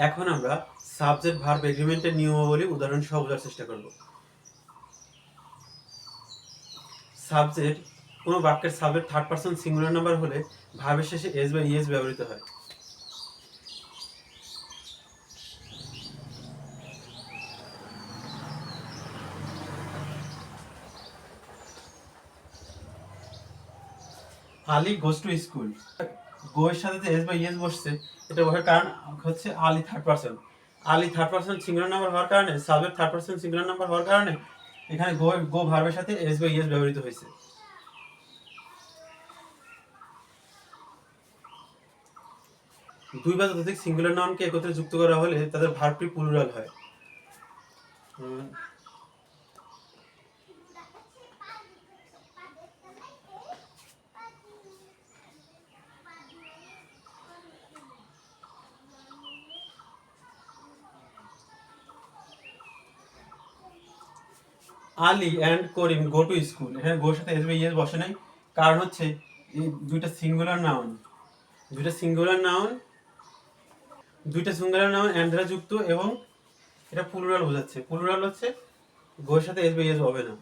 এখন আমরা subject verb এগ্রিমেন্টের নিয়মাবলী উদাহরণ সহ বোঝার চেষ্টা করব। সাবজেক্ট কোনো বাক্যের subject third person singular number হলে ভার্বের শেষে এস বা ইএস ব্যবহৃত হয়। আলী গোজ টু স্কুল, গো এর সাথে যে এস বা ইএস বসছে এটা বসার কারণ হচ্ছে Ali third person. Ali third person singular number হওয়ার কারণে, subject third person singular number হওয়ার কারণে এখানে গো ভার্বের সাথে এস বা ইএস ব্যবহৃত হয়েছে। দুই বা ততোধিক সিঙ্গুলার নাউনকে একত্রে যুক্ত করা হলে তাদের ভার্বটি প্লুরাল হয়। Ali and Karim go to school, এখানে গোর সাথে এস বা ইএস বসে নাই, কারণ হচ্ছে এই দুইটা সিঙ্গুলার নাউন অ্যান্ড দ্বারা যুক্ত এবং এটা প্লুরাল বোঝাচ্ছে। প্লুরাল হচ্ছে গোর সাথে এস বা ইএস হবে না।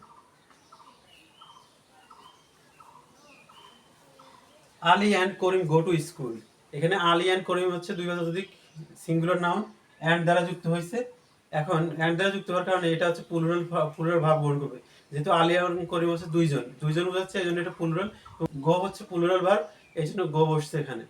Ali and Karim go to school, এখানে আলী অ্যান্ড করিম হচ্ছে দুই বা ততোধিক সিঙ্গুলার নাউন অ্যান্ড দ্বারা যুক্ত হয়েছে। এখন অ্যান্ড দ্বারা যুক্ত হওয়ার কারণে এটা হচ্ছে প্লুরাল ভাব গ্রহণ করবে। যেহেতু আলী অ্যান্ড করিম হচ্ছে দুইজন বোঝাচ্ছে, এই জন্য এটা প্লুরাল। গো হচ্ছে প্লুরাল ভাব, এই জন্য গো বসছে এখানে।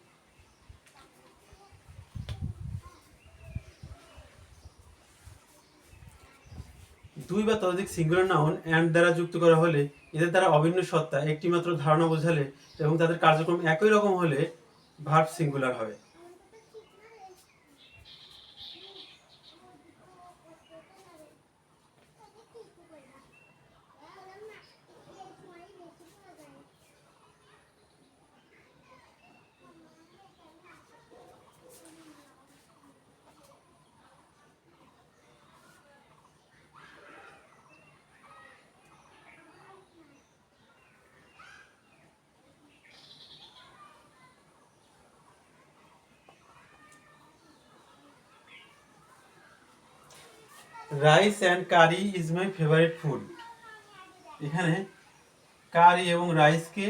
দুই বা ততোধিক সিঙ্গুলার নাউন অ্যান্ড দ্বারা যুক্ত করা হলে এদের দ্বারা অভিন্ন সত্তা একটি মাত্র ধারণা বোঝালে এবং তাদের কার্যক্রম একই রকম হলে ভার্ব সিঙ্গুলার হবে। Rice and curry is my favourite food, এখানে কারি এবং রাইসকে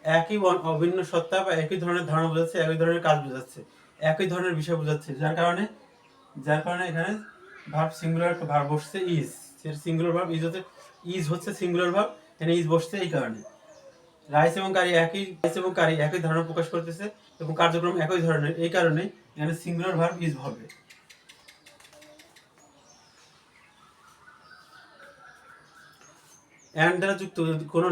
একই অভিন্ন সত্তা বা একই ধরনের ধারণা বোঝাচ্ছে, একই ধরনের কাজ বোঝাচ্ছে, একই ধরনের বিষয় বোঝাচ্ছে, যার কারণে এখানে ভার্ব সিঙ্গুলার ভার্ব বসছে ইজ। সিঙ্গুলার ভার্ব ইজ হচ্ছে সিঙ্গুলার ভার্ব, এখানে ইজ বসছে এই কারণে। রাইস এবং কারি একই ধারণা প্রকাশ করতেছে এবং কার্যক্রম একই ধরনের, এই কারণে এখানে সিঙ্গুলার ভার্ব ইজ হবে। অ্যান্ড দ্বারা যুক্ত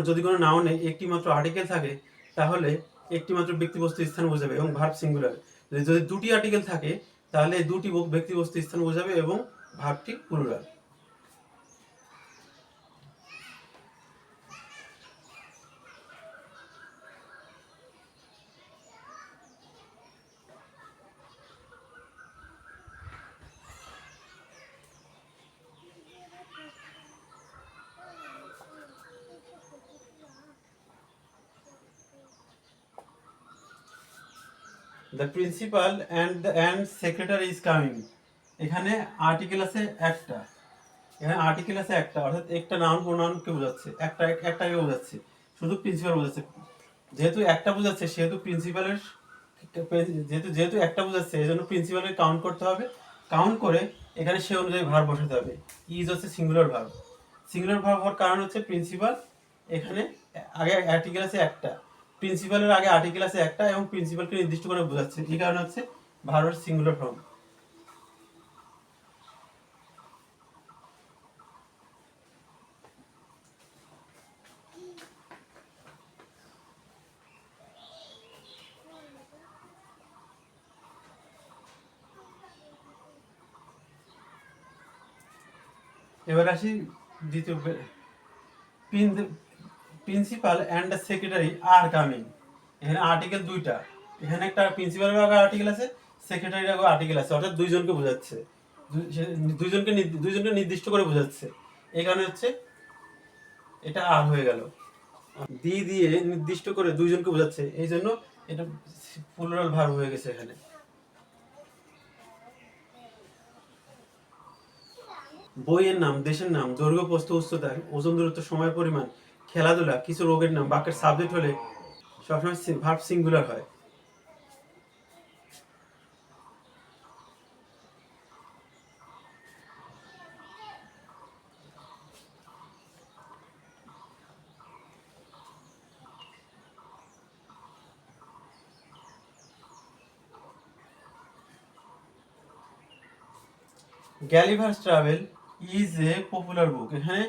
যদি কোনো নাউনে একটি মাত্র আর্টিকেল থাকে তাহলে একটি মাত্র ব্যক্তিবস্তু স্থান বোঝাবে এবং ভার্ব সিঙ্গুলার। যদি দুটি আর্টিকেল থাকে তাহলে দুটি ব্যক্তিবস্তু স্থান বোঝাবে এবং ভার্বটি plural. The principal and secretary is coming, এখানে আর্টিকেল আছে একটা, অর্থাৎ একটা নাউন প্রোনাউনকে বোঝাচ্ছে, একটাকে বোঝাচ্ছে, শুধু প্রিন্সিপাল বোঝাচ্ছে। যেহেতু একটা বোঝাচ্ছে সেহেতু প্রিন্সিপালের যেহেতু একটা বোঝাচ্ছে এই জন্য প্রিন্সিপালের কাউন্ট করতে হবে। কাউন্ট করে এখানে সে অনুযায়ী ভার্ব বসাতে হবে। ইজ হচ্ছে সিঙ্গুলার ভার্ব হওয়ার কারণ হচ্ছে প্রিন্সিপাল, এখানে আগে আর্টিকেল আছে একটা, প্রিন্সিপালের আগে আর্টিকেল আছে একটা এবং প্রিন্সিপালকে নির্দিষ্ট করে বোঝাচ্ছে, এই কারণে হচ্ছে ভার্বের সিঙ্গুলার ফর্ম। এবার আসি দ্বিতীয়, principal and the secretary are coming, এখানে আর্টিকেল দুইটা, এখানে একটা প্রিন্সিপালের আগে আর্টিকেল আছে, সেক্রেটারির আগে আর্টিকেল আছে, অর্থাৎ দুইজনকে বোঝাচ্ছে, দুইজনকে নির্দিষ্ট করে বোঝাচ্ছে, এই কারণে হচ্ছে এটা আর হয়ে গেল। দিয়ে নির্দিষ্ট করে দুইজনকে বোঝাচ্ছে, এই জন্য এটা প্লুরাল ভার্ব হয়ে গেছে এখানে। বইয়ের নাম, দেশের নাম, দৈর্ঘ্য, প্রস্থ, উচ্চতা, ওজন, দূরত্ব, সময়, পরিমাণ, খেলাধুলা, কিছু রোগের নাম, বাক্যের সাবজেক্ট হলে সবসময় ভার্ব সিঙ্গুলার হয়। Gulliver's travel is a popular book. এখানে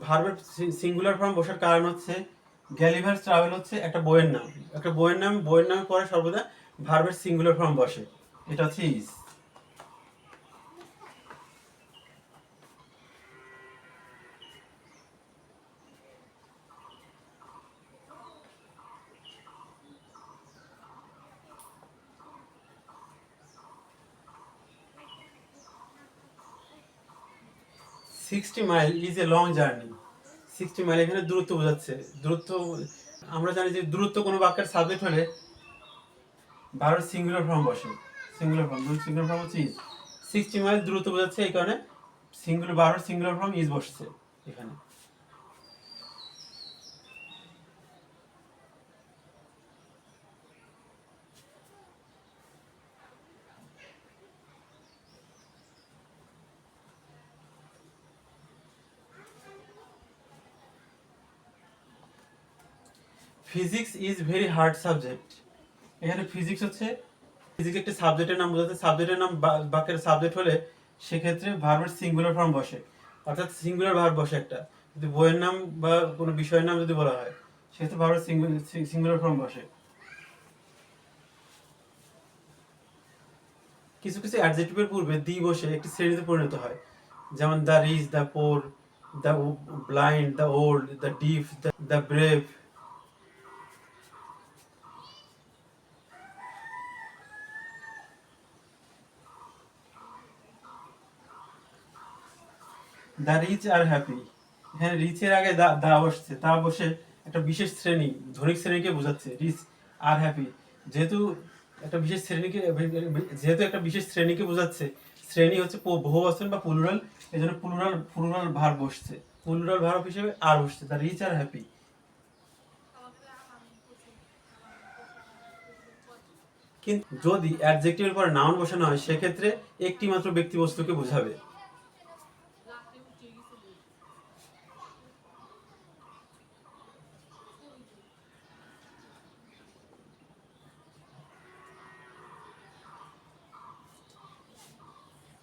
ভার্বের সিঙ্গুলার ফর্ম বসার কারণ হচ্ছে গ্যালিভার্স ট্রাভেল হচ্ছে একটা বইয়ের নাম। একটা বইয়ের নামে পরে সর্বদা ভার্বের সিঙ্গুলার ফর্ম বসে। এটা হচ্ছে is. Sixty mile is a long journey. 60 mile এখানে দূরত্ব বোঝাচ্ছে। দূরত্ব আমরা জানি যে দূরত্ব কোনো বাক্যের সাবজেক্ট হলে ভার্বের সিঙ্গুলার ফর্ম বসে। সিঙ্গুলার ফর্ম হচ্ছে ইজ। 60 মাইল দূরত্ব বোঝাচ্ছে, এই কারণে ভার্বের সিঙ্গুলার ফর্ম ইজ বসছে এখানে। Physics is very hard subject. এখানে ফিজিক্স একটা সাবজেক্টের নাম বোঝাচ্ছে। সাবজেক্টের নাম বাক্যের সাবজেক্ট হলে সেক্ষেত্রে ভার্বের সিঙ্গুলার ফর্ম বসে, অর্থাৎ সিঙ্গুলার ভার্ব বসে একটা। যদি বইয়ের নাম বা কোনো বিষয়ের নাম যদি বলা হয় সেক্ষেত্রে ভার্বের সিঙ্গুলার ফর্ম বসে। কিছু কিছু অ্যাডজেক্টিভের পূর্বে দি বসে একটি শ্রেণীতে পরিণত হয়, যেমন the rich, the poor, the blind, the old, the deaf, the brave. The rich আর হ্যাপি। এখানে রিচের আগে দা বসছে, তা বসে একটা বিশেষ শ্রেণী, ধনিক শ্রেণীকে বোঝাচ্ছে। রিচ আর হ্যাপি যেহেতু একটা বিশেষ শ্রেণীকে বোঝাচ্ছে, শ্রেণী হচ্ছে বহুবচন বা প্লুরাল, এই জন্য প্লুরাল ভার্ব বসছে। প্লুরাল ভার্ব হিসেবে আর বসছে, দ্য রিচ আর হ্যাপি। কিন্তু যদি অ্যাডজেক্টিভের পরে নাউন বসানো হয় সেক্ষেত্রে একটি মাত্র ব্যক্তি বস্তুকে বোঝাবে।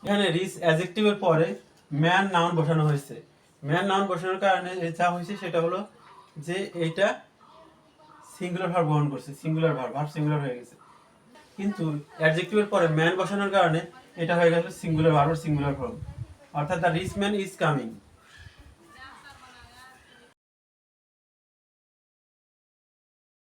এখানে রিচ অ্যাডজেক্টিভের পরে ম্যান নাউন বসানো হয়েছে। ম্যান নাউন বসানোর কারণে যা হয়েছে সেটা হলো যে এইটা সিঙ্গুলার ভার্ব গ্রহণ করছে, ভার্ব সিঙ্গুলার হয়ে গেছে। কিন্তু অ্যাডজেক্টিভের পরে ম্যান বসানোর কারণে এটা হয়ে গেল সিঙ্গুলার ফর্ম, অর্থাৎ the rich man is coming.